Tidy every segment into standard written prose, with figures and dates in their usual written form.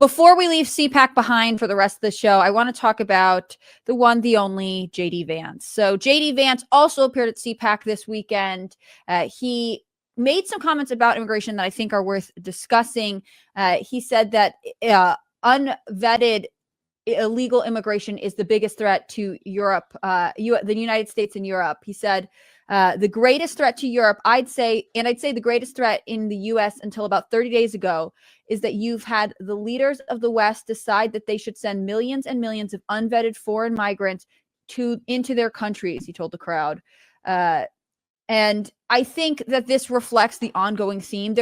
before we leave CPAC behind for the rest of the show, I want to talk about the one, the only JD Vance. So JD Vance also appeared at CPAC this weekend. He made some comments about immigration that I think are worth discussing. He said that unvetted illegal immigration is the biggest threat to Europe, the United States and Europe. He said the greatest threat to Europe, I'd say the greatest threat in the US until about 30 days ago, is that you've had the leaders of the West decide that they should send millions and millions of unvetted foreign migrants into their countries, he told the crowd. And I think that this reflects the ongoing theme.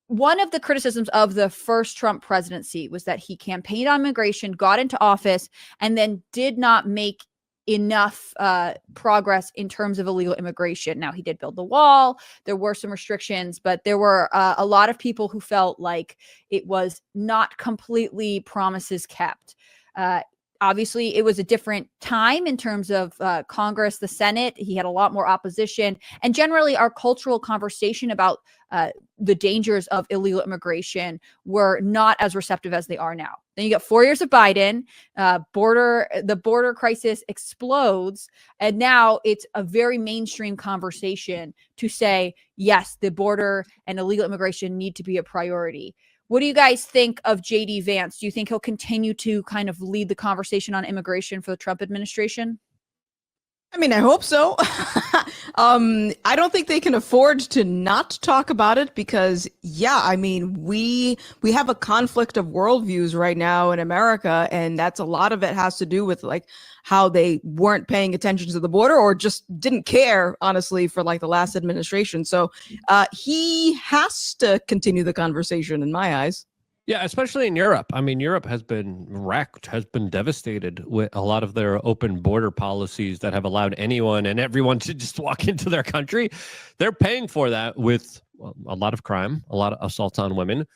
One of the criticisms of the first Trump presidency was that he campaigned on immigration, got into office, and then did not make enough progress in terms of illegal immigration. Now, he did build the wall. There were some restrictions, but there were a lot of people who felt like it was not completely promises kept. Obviously, it was a different time in terms of Congress, the Senate. He had a lot more opposition. And generally, our cultural conversation about the dangers of illegal immigration were not as receptive as they are now. Then you got 4 years of Biden, the border crisis explodes, and now it's a very mainstream conversation to say, yes, the border and illegal immigration need to be a priority. What do you guys think of JD Vance? Do you think he'll continue to kind of lead the conversation on immigration for the Trump administration? I mean, I hope so. I don't think they can afford to not talk about it because, yeah, I mean, we have a conflict of worldviews right now in America, and that's a lot of it has to do with like how they weren't paying attention to the border or just didn't care, honestly, for like the last administration. So he has to continue the conversation in my eyes. Yeah, especially in Europe. I mean, Europe has been wrecked, has been devastated with a lot of their open border policies that have allowed anyone and everyone to just walk into their country. They're paying for that with a lot of crime, a lot of assaults on women.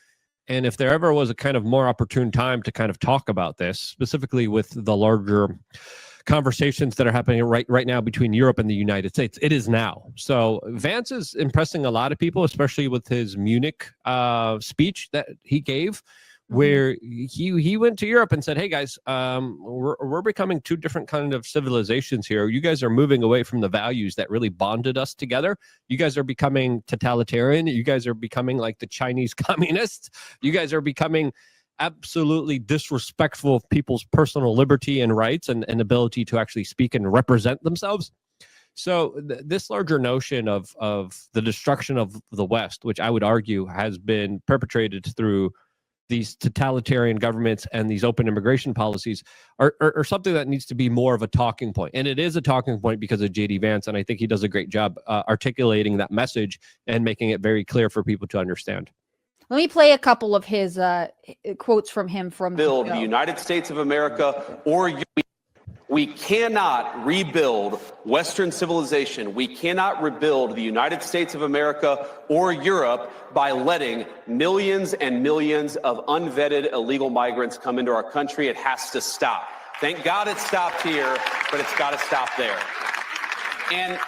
And if there ever was a kind of more opportune time to kind of talk about this, specifically with the larger conversations that are happening right now between Europe and the United States, it is now. So Vance is impressing a lot of people, especially with his Munich speech that he gave, where he went to Europe and said, hey guys, we're becoming two different kind of civilizations here. You guys are moving away from the values that really bonded us together. You guys are becoming totalitarian. You guys are becoming like the Chinese communists. You guys are becoming absolutely disrespectful of people's personal liberty and rights and ability to actually speak and represent themselves. So this larger notion of the destruction of the West, which I would argue has been perpetrated through these totalitarian governments and these open immigration policies, are something that needs to be more of a talking point. And it is a talking point because of JD Vance, and I think he does a great job articulating that message and making it very clear for people to understand. Let me play a couple of his quotes from him from build the United States of America, or we cannot rebuild Western civilization. We cannot rebuild the United States of America or Europe by letting millions and millions of unvetted illegal migrants come into our country. It has to stop. Thank God it stopped here, but it's got to stop there. And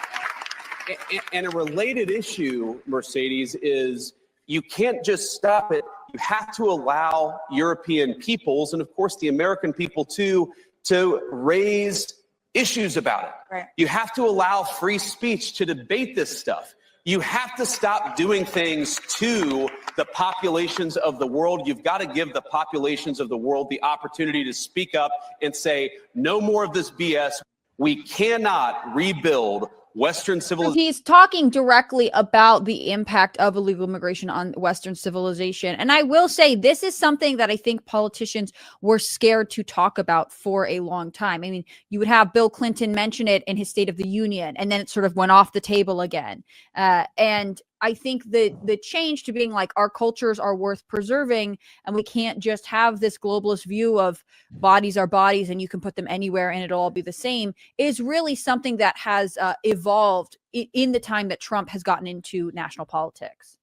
a related issue, Mercedes, is you can't just stop it. You have to allow European peoples, and of course the American people too, to raise issues about it. Right. You have to allow free speech to debate this stuff. You have to stop doing things to the populations of the world. You've got to give the populations of the world the opportunity to speak up and say, no more of this BS. We cannot rebuild Western civilization. He's talking directly about the impact of illegal immigration on Western civilization. And I will say this is something that I think politicians were scared to talk about for a long time. I mean, you would have Bill Clinton mention it in his State of the Union, and then it sort of went off the table again. And I think the change to being like our cultures are worth preserving, and we can't just have this globalist view of bodies are bodies and you can put them anywhere and it'll all be the same, is really something that has evolved in the time that Trump has gotten into national politics.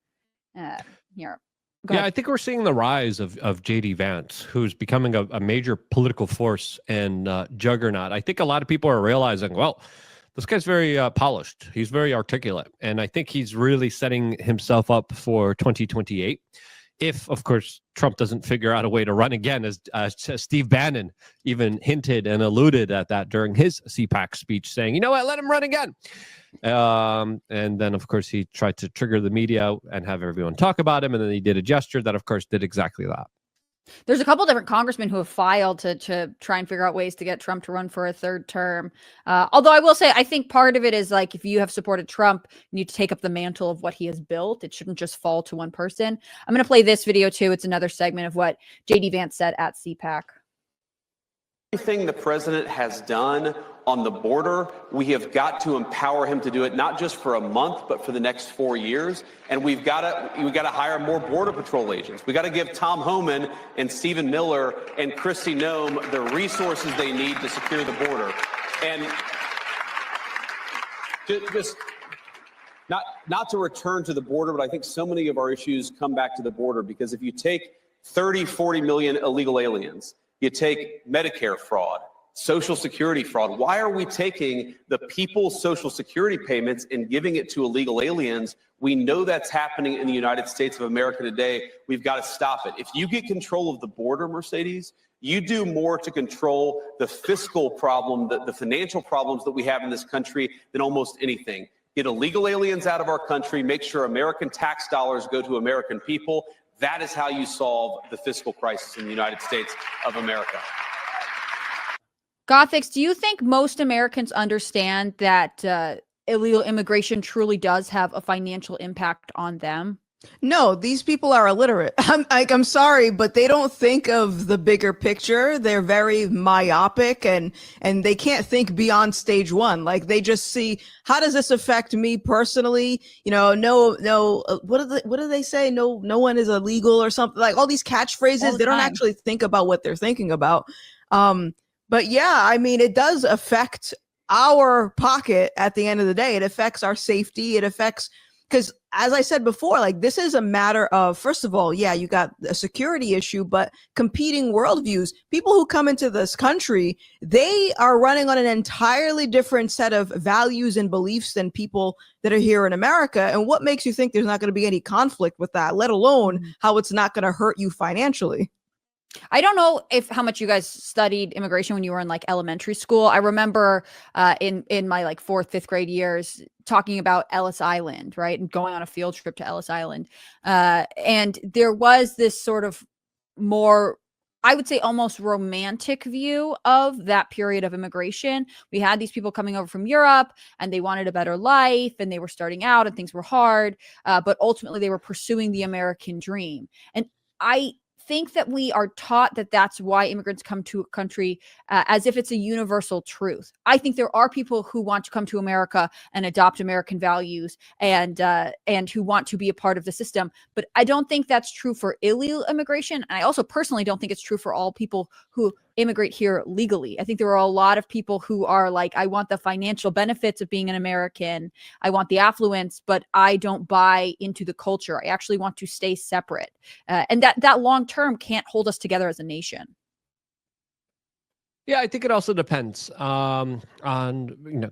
Here. Yeah, I think we're seeing the rise of JD Vance, who's becoming a major political force and juggernaut. I think a lot of people are realizing, well, this guy's very polished. He's very articulate. And I think he's really setting himself up for 2028. if, of course, Trump doesn't figure out a way to run again, as Steve Bannon even hinted and alluded at that during his CPAC speech, saying, you know what, let him run again. And then, of course, he tried to trigger the media and have everyone talk about him. And then he did a gesture that, of course, did exactly that. There's a couple different congressmen who have filed to try and figure out ways to get Trump to run for a third term. Although I will say, I think part of it is like, if you have supported Trump, you need to take up the mantle of what he has built. It shouldn't just fall to one person. I'm going to play this video too. It's another segment of what JD Vance said at CPAC. Everything the president has done on the border, we have got to empower him to do it, not just for a month, but for the next 4 years. And we've got to hire more Border Patrol agents. We got to give Tom Homan and Stephen Miller and Kristi Noem the resources they need to secure the border. And just not to return to the border, but I think so many of our issues come back to the border, because if you take 30, 40 million illegal aliens, you take Medicare fraud, Social Security fraud. Why are we taking the people's Social Security payments and giving it to illegal aliens? We know that's happening in the United States of America today. We've got to stop it. If you get control of the border, Mercedes, you do more to control the fiscal problem, the financial problems that we have in this country than almost anything. Get illegal aliens out of our country, make sure American tax dollars go to American people. That is how you solve the fiscal crisis in the United States of America. Gothix, do you think most Americans understand that illegal immigration truly does have a financial impact on them? No, these people are illiterate. I'm sorry, but they don't think of the bigger picture. They're very myopic and they can't think beyond stage one. Like, they just see, how does this affect me personally? You know, what do they say? No one is illegal or something, like all these catchphrases. They don't actually think about what they're thinking about. But yeah, I mean, it does affect our pocket at the end of the day. It affects our safety. It affects, because as I said before, like, this is a matter of, first of all, yeah, you got a security issue, but competing worldviews. People who come into this country, they are running on an entirely different set of values and beliefs than people that are here in America. And what makes you think there's not going to be any conflict with that, let alone how it's not going to hurt you financially? I don't know how much you guys studied immigration when you were in like elementary school. I remember in my like 4th, 5th grade years talking about Ellis Island, right? And going on a field trip to Ellis Island. And there was this sort of more, I would say, almost romantic view of that period of immigration. We had these people coming over from Europe and they wanted a better life and they were starting out and things were hard. But ultimately they were pursuing the American dream. And I think that we are taught that that's why immigrants come to a country as if it's a universal truth. I think there are people who want to come to America and adopt American values and who want to be a part of the system. But I don't think that's true for illegal immigration. And I also personally don't think it's true for all people who immigrate here legally. I think there are a lot of people who are like, I want the financial benefits of being an American. I want the affluence, but I don't buy into the culture. I actually want to stay separate. And that long term can't hold us together as a nation. Yeah, I think it also depends on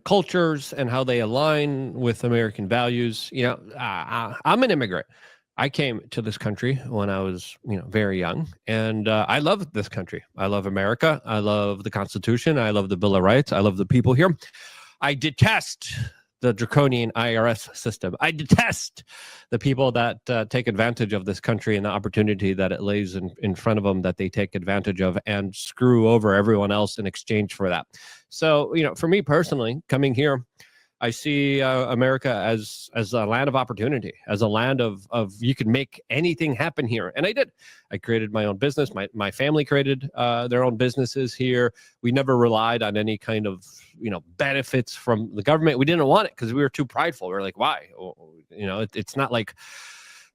cultures and how they align with American values. I'm an immigrant. I came to this country when I was, very young, and I love this country. I love America. I love the Constitution. I love the Bill of Rights. I love the people here. I detest the draconian IRS system. I detest the people that take advantage of this country and the opportunity that it lays in front of them that they take advantage of and screw over everyone else in exchange for that. So, for me personally, coming here, I see America as a land of opportunity, as a land of you can make anything happen here. And I did. I created my own business. My family created their own businesses here. We never relied on any kind of, benefits from the government. We didn't want it because we were too prideful. We were like, why? It's not like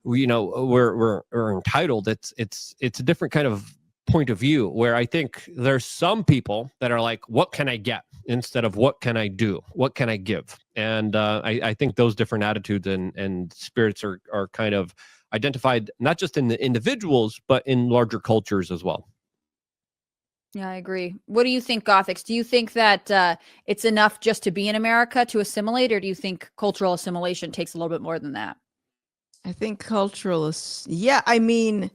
we're entitled. It's a different kind of point of view where I think there's some people that are like, what can I get? Instead of what can I do? What can I give? And I think those different attitudes and spirits are kind of identified, not just in the individuals, but in larger cultures as well. Yeah, I agree. What do you think, Gothix? Do you think that it's enough just to be in America to assimilate, or do you think cultural assimilation takes a little bit more than that? I think culturalists. Yeah, I mean,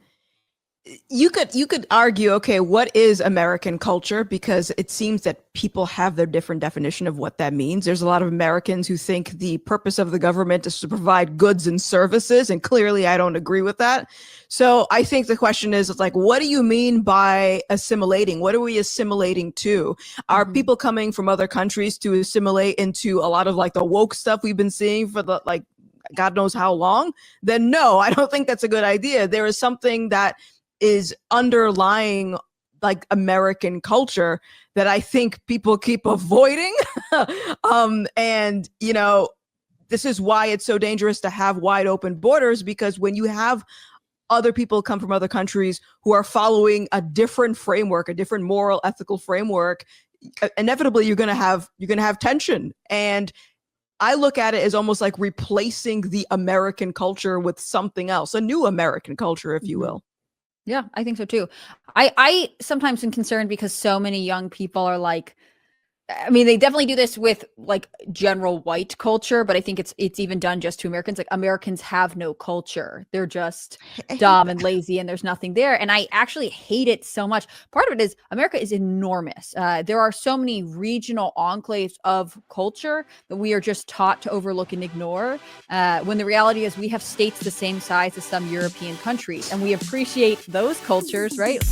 you could argue, okay, what is American culture? Because it seems that people have their different definition of what that means. There's a lot of Americans who think the purpose of the government is to provide goods and services, and clearly I don't agree with that. So I think the question is, it's like, what do you mean by assimilating? What are we assimilating to? Are people coming from other countries to assimilate into a lot of like the woke stuff we've been seeing for the like God knows how long? Then no, I don't think that's a good idea. There is something that is underlying like American culture that I think people keep avoiding. And you know, this is why it's so dangerous to have wide open borders, because when you have other people come from other countries who are following a different framework, a different moral, ethical framework, inevitably you're going to have tension. And I look at it as almost like replacing the American culture with something else, a new American culture, if you will. Yeah, I think so too. I sometimes am concerned because so many young people are like, I mean, they definitely do this with like general white culture, but I think it's even done just to Americans. Like Americans have no culture. They're just dumb and lazy and there's nothing there. And I actually hate it so much. Part of it is America is enormous. There are so many regional enclaves of culture that we are just taught to overlook and ignore. When the reality is we have states the same size as some European countries and we appreciate those cultures, right?